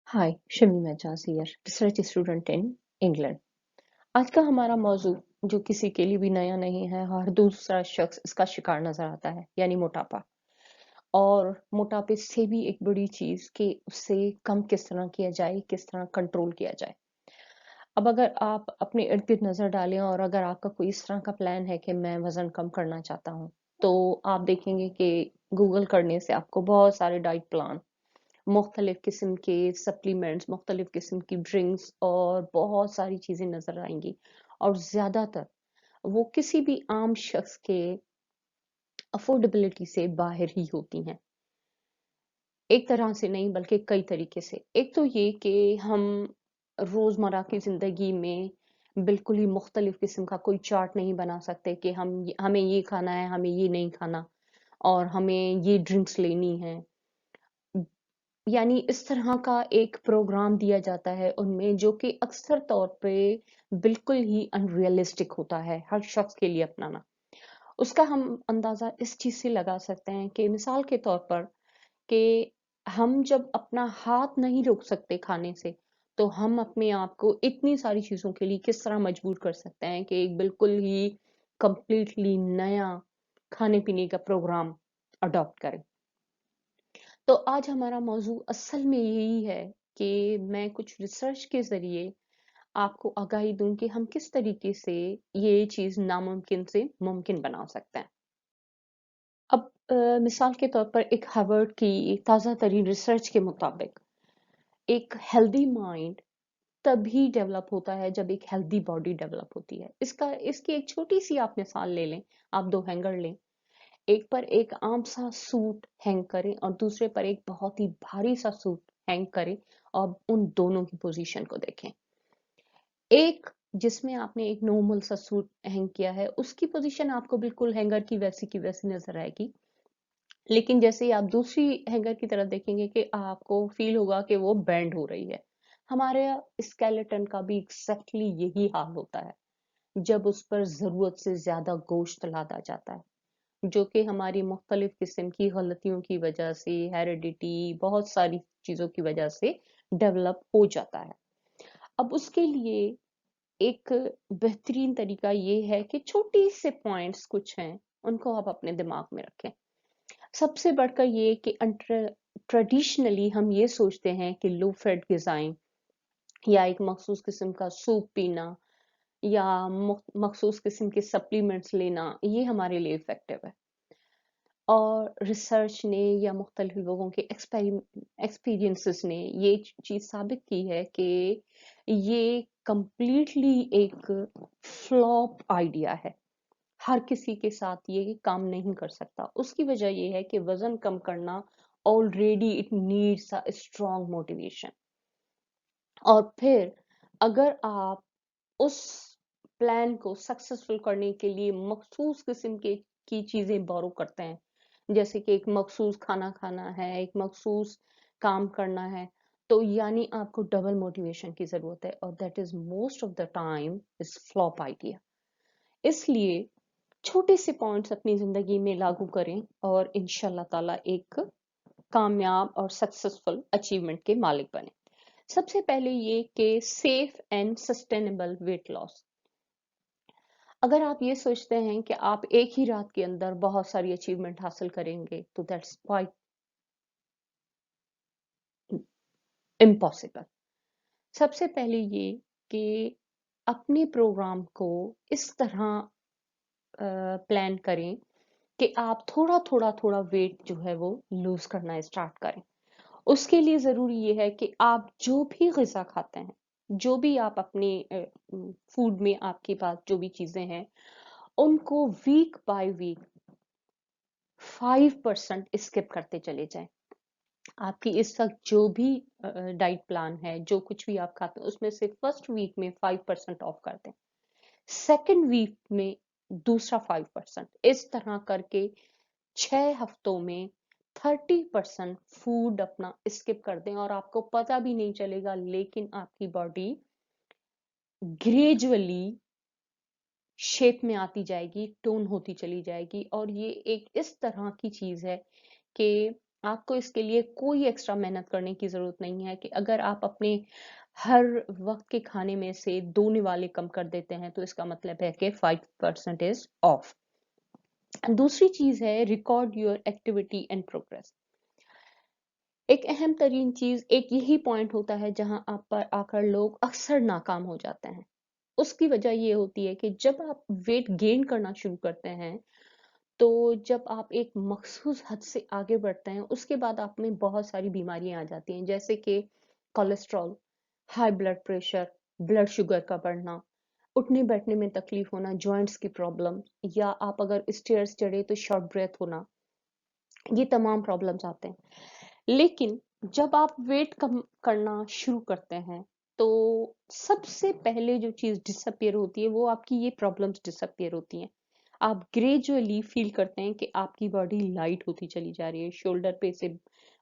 Hi Shami Mizaj here research student in England. आज का हमारा मौजू जो किसी के लिए भी नया नहीं है, हर दूसरा शख्स इसका शिकार नजर आता है, यानी मोटापा। और मोटापे से भी एक बड़ी चीज कि उससे कम किस तरह किया जाए, किस तरह कंट्रोल किया जाए। अब अगर आप अपने इर्द गिर्द नजर डालें और अगर आपका कोई इस तरह का प्लान है कि मैं वजन कम करना चाहता हूँ, तो आप देखेंगे कि गूगल करने से आपको बहुत सारे डाइट प्लान, मुख्तलिफ किस्म के सप्लीमेंट्स, मुख्तलिफ किस्म की ड्रिंक्स और बहुत सारी चीज़ें नज़र आएंगी। और ज़्यादातर वो किसी भी आम शख्स के अफोर्डेबिलिटी से बाहर ही होती हैं। एक तरह से नहीं बल्कि कई तरीके से। एक तो ये कि हम रोज़मर्रा की ज़िंदगी में बिल्कुल ही मुख्तलिफ किस्म का कोई चार्ट नहीं बना सकते कि हमें ये खाना है, हमें ये नहीं खाना और हमें ये ड्रिंक्स लेनी है। यानी इस तरह का एक प्रोग्राम दिया जाता है उनमें, जो कि अक्सर तौर पे बिल्कुल ही अनरियलिस्टिक होता है हर शख्स के लिए अपनाना। उसका हम अंदाजा इस चीज से लगा सकते हैं कि मिसाल के तौर पर कि हम जब अपना हाथ नहीं रोक सकते खाने से, तो हम अपने आप को इतनी सारी चीजों के लिए किस तरह मजबूर कर सकते हैं कि एक बिल्कुल ही कंप्लीटली नया खाने पीने का प्रोग्राम अडॉप्ट करें। तो आज हमारा मौजू असल में यही है कि मैं कुछ रिसर्च के ज़रिए आपको आगाही दूँ कि हम किस तरीके से ये चीज़ नामुमकिन से मुमकिन बना सकते हैं। अब मिसाल के तौर पर एक हार्वर्ड की ताज़ा तरीन रिसर्च के मुताबिक एक हेल्दी माइंड तभी डेवलप होता है जब एक हेल्दी बॉडी डेवलप होती है। इसकी एक छोटी सी आप मिसाल ले लें। आप दो हैंगर लें, एक पर एक आम सा सूट हैंग करें और दूसरे पर एक बहुत ही भारी सा सूट हैंग करें और उन दोनों की पोजीशन को देखें। एक जिसमें आपने एक नॉर्मल सा सूट हैंग किया है, उसकी पोजीशन आपको बिल्कुल हैंगर की वैसी नजर आएगी। लेकिन जैसे ही आप दूसरी हैंगर की तरफ देखेंगे कि आपको फील होगा कि वो बेंड हो रही है। हमारे स्केलेटन का भी एग्जैक्टली यही हाल होता है जब उस पर जरूरत से ज्यादा गोश्त लादा जाता है, जो कि हमारी मुख्तलिफ किस्म की गलतियों की वजह से, हेरिडिटी, बहुत सारी चीज़ों की वजह से डेवलप हो जाता है। अब उसके लिए एक बेहतरीन तरीका ये है कि छोटी से पॉइंट्स कुछ हैं, उनको आप अपने दिमाग में रखें। सबसे बढ़कर ये कि ट्रेडिशनली हम ये सोचते हैं कि लो फैट गिज़ाएं या एक मखसूस किस्म का सूप पीना या मखसूस किस्म के सप्लीमेंट्स लेना, ये हमारे लिए इफेक्टिव है। और रिसर्च ने या मुख्तलिफ लोगों के एक्सपीरियंसेस ने ये चीज साबित की है कि ये कंप्लीटली एक फ्लॉप आइडिया है। हर किसी के साथ ये काम नहीं कर सकता। उसकी वजह ये है कि वजन कम करना already it needs a strong motivation. और फिर अगर आप उस प्लान को सक्सेसफुल करने के लिए मखसूस किस्म के की चीजें बोरो करते हैं, जैसे कि एक मखसूस खाना खाना है, एक मखसूस काम करना है, तो यानी आपको डबल मोटिवेशन की जरूरत है और that is most of the time is flop idea. इसलिए छोटे से पॉइंट्स अपनी जिंदगी में लागू करें और इंशाल्लाह ताला एक कामयाब और सक्सेसफुल अचीवमेंट के मालिक बने। सबसे पहले ये कि safe and sustainable weight loss. अगर आप ये सोचते हैं कि आप एक ही रात के अंदर बहुत सारी अचीवमेंट हासिल करेंगे, तो दैट्स क्वाइट इम्पॉसिबल। सबसे पहले ये कि अपने प्रोग्राम को इस तरह प्लान करें कि आप थोड़ा थोड़ा थोड़ा वेट जो है वो लूज करना स्टार्ट करें। उसके लिए जरूरी ये है कि आप जो भी ग़िज़ा खाते हैं, जो भी आप अपने फूड में आपके पास जो भी चीजें हैं, उनको वीक बाय वीक 5% स्किप करते चले जाएं। आपकी इस वक्त जो भी डाइट प्लान है, जो कुछ भी आप खाते हैं, उसमें से फर्स्ट वीक में 5% ऑफ कर दें, सेकेंड वीक में दूसरा 5%। इस तरह करके 6 हफ्तों में 30% फूड अपना स्किप कर दें और आपको पता भी नहीं चलेगा, लेकिन आपकी बॉडी ग्रेजुअली शेप में आती जाएगी, टोन होती चली जाएगी। और ये एक इस तरह की चीज है कि आपको इसके लिए कोई एक्स्ट्रा मेहनत करने की ज़रूरत नहीं है कि अगर आप अपने हर वक्त के खाने में से 2 निवाले कम कर देते हैं तो इसका मतलब है कि 5% इज ऑफ। दूसरी चीज़ है record your activity and progress. एक अहम तरीन चीज़ एक यही पॉइंट होता है जहां आप पर आकर लोग अक्सर नाकाम हो जाते हैं। उसकी वजह ये होती है कि जब आप वेट गेन करना शुरू करते हैं तो जब आप एक मखसूस हद से आगे बढ़ते हैं उसके बाद आप में बहुत सारी बीमारियां आ जाती हैं, जैसे कि cholesterol, high blood pressure, blood sugar का बढ़ना, उठने बैठने में तकलीफ होना, जॉइंट्स की प्रॉब्लम, या आप अगर स्टेयर्स चढ़े तो शॉर्ट ब्रेथ होना। ये तमाम प्रॉब्लम्स आते हैं। लेकिन जब आप वेट कम करना शुरू करते हैं तो सबसे पहले जो चीज डिसअपियर होती है वो आपकी ये प्रॉब्लम्स डिसअपियर होती हैं। आप ग्रेजुअली फील करते हैं कि आपकी बॉडी लाइट होती चली जा रही है, शोल्डर पे से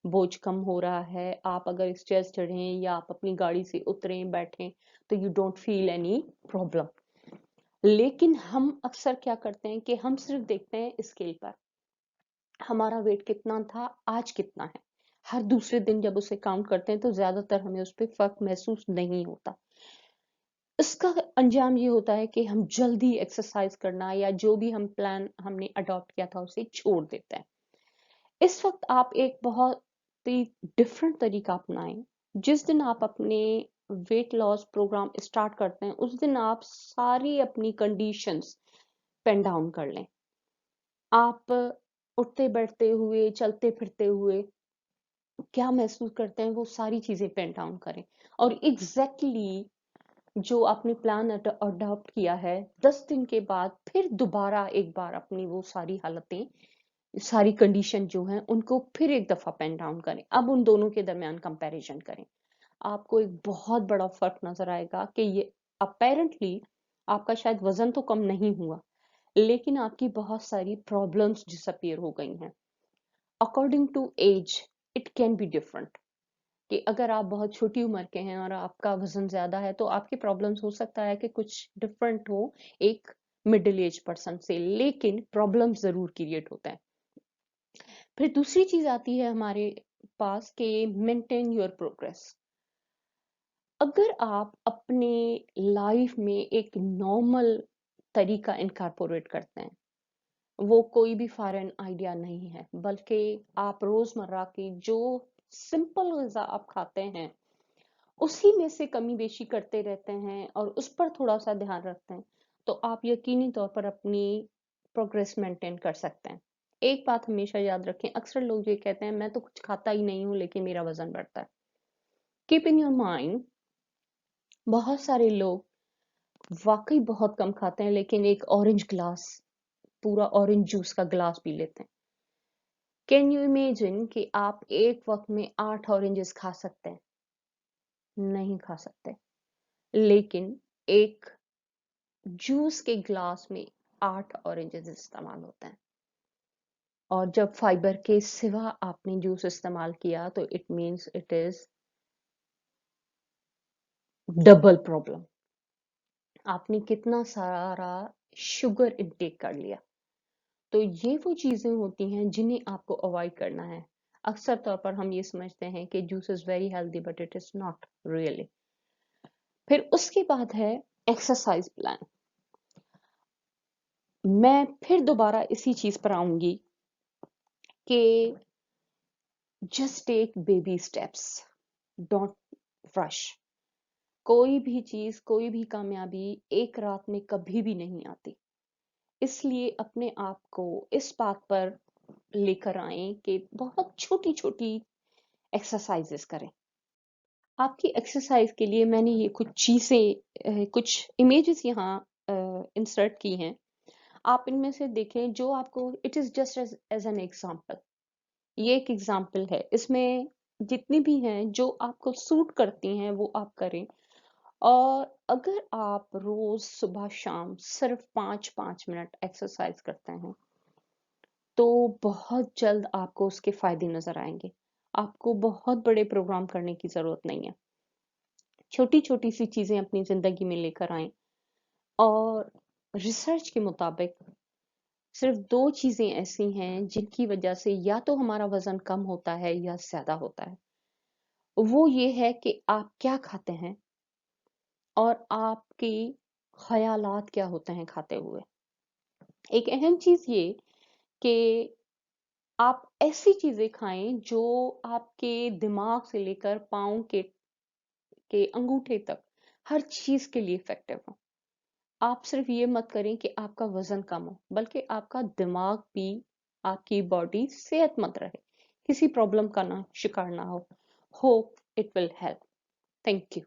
बोझ कम हो रहा है। आप अगर स्टेयर्स चढ़ें या आप अपनी गाड़ी से उतरें बैठें तो you don't feel any problem. लेकिन हम अक्सर क्या करते हैं कि हम सिर्फ देखते हैं स्केल पर हमारा वेट कितना था, आज कितना है। हर दूसरे दिन जब उसे काउंट करते हैं तो ज्यादातर हमें उस पर फर्क महसूस नहीं होता। इसका अंजाम ये होता है कि हम जल्दी एक्सरसाइज करना या जो भी हम प्लान हमने अडॉप्ट किया था उसे छोड़ देते हैं। इस वक्त आप एक बहुत ही डिफरेंट तरीका अपनाएं। जिस दिन आप अपने वेट लॉस प्रोग्राम स्टार्ट करते हैं उस दिन आप सारी अपनी कंडीशंस पेन डाउन कर लें। आप उठते बैठते हुए, चलते फिरते हुए क्या महसूस करते हैं वो सारी चीजें पेन डाउन करें। और जो आपने प्लान अडॉप्ट किया है 10 दिन के बाद फिर दोबारा एक बार अपनी वो सारी हालतें, सारी कंडीशन जो हैं उनको फिर एक दफा पेन डाउन करें। अब उन दोनों के दरमियान कंपैरिजन करें। आपको एक बहुत बड़ा फर्क नजर आएगा कि ये अपेरेंटली आपका शायद वजन तो कम नहीं हुआ लेकिन आपकी बहुत सारी प्रॉब्लम्स डिसअपियर हो गई हैं। According to age it can be different, कि अगर आप बहुत छोटी उम्र के हैं और आपका वजन ज्यादा है तो आपकी प्रॉब्लम्स हो सकता है कि कुछ डिफरेंट हो एक मिडिल एज पर्सन से, लेकिन प्रॉब्लम्स जरूर क्रिएट होता है। फिर दूसरी चीज आती है हमारे पास कि मेंटेन योर प्रोग्रेस। अगर आप अपने लाइफ में एक नॉर्मल तरीका इनकारपोरेट करते हैं, वो कोई भी फॉरेन आइडिया नहीं है बल्कि आप रोजमर्रा की जो सिंपल ग़िज़ा आप खाते हैं उसी में से कमी बेशी करते रहते हैं और उस पर थोड़ा सा ध्यान रखते हैं तो आप यकीनी तौर पर अपनी प्रोग्रेस मेंटेन कर सकते हैं। एक बात हमेशा याद रखें, अक्सर लोग ये कहते हैं मैं तो कुछ खाता ही नहीं हूँ लेकिन मेरा वजन बढ़ता है। कीप इन योर माइंड, बहुत सारे लोग वाकई बहुत कम खाते हैं लेकिन एक ऑरेंज ग्लास, पूरा ऑरेंज जूस का ग्लास पी लेते हैं। कैन यू इमेजिन कि आप एक वक्त में 8 ऑरेंजेस खा सकते हैं? नहीं खा सकते। लेकिन एक जूस के ग्लास में 8 ऑरेंजेस इस्तेमाल होते हैं। और जब फाइबर के सिवा आपने जूस इस्तेमाल किया तो it means it is double problem. आपने कितना सारा शुगर इनटेक कर लिया। तो ये वो चीजें होती हैं जिन्हें आपको अवॉइड करना है। अक्सर तौर पर हम ये समझते हैं कि juice is very healthy but it is not really. फिर उसके बाद है एक्सरसाइज प्लान। मैं फिर दोबारा इसी चीज पर आऊंगी कि just take baby steps, don't rush. कोई भी चीज, कोई भी कामयाबी एक रात में कभी भी नहीं आती। इसलिए अपने आप को इस बात पर लेकर आए कि बहुत छोटी छोटी एक्सरसाइजेस करें। आपकी एक्सरसाइज के लिए मैंने ये कुछ चीजें, कुछ इमेजेस यहाँ इंसर्ट की हैं। आप इनमें से देखें जो आपको, it is just as an example. ये एक एग्जाम्पल है, इसमें जितनी भी हैं जो आपको सूट करती हैं वो आप करें। और अगर आप रोज सुबह शाम सिर्फ 5-5 मिनट एक्सरसाइज करते हैं तो बहुत जल्द आपको उसके फायदे नजर आएंगे। आपको बहुत बड़े प्रोग्राम करने की जरूरत नहीं है। छोटी छोटी सी चीजें अपनी जिंदगी में लेकर आएं। और रिसर्च के मुताबिक صرف 2 چیزیں ایسی ہیں جن کی وجہ سے یا تو ہمارا وزن کم ہوتا ہے یا زیادہ ہوتا ہے۔ وہ یہ ہے کہ آپ کیا کھاتے ہیں اور آپ کی خیالات کیا ہوتے ہیں کھاتے ہوئے۔ ایک اہم چیز یہ کہ آپ ایسی چیزیں کھائیں جو آپ کے دماغ سے لے کر پاؤں کے انگوٹھے تک ہر چیز کے لیے افیکٹو ہو۔ آپ صرف یہ مت کریں کہ آپ کا وزن کم ہو، بلکہ آپ کا دماغ بھی، آپ کی باڈی صحت مند رہے، کسی پرابلم کا نہ شکار نہ ہو۔ Hope it will help. Thank you.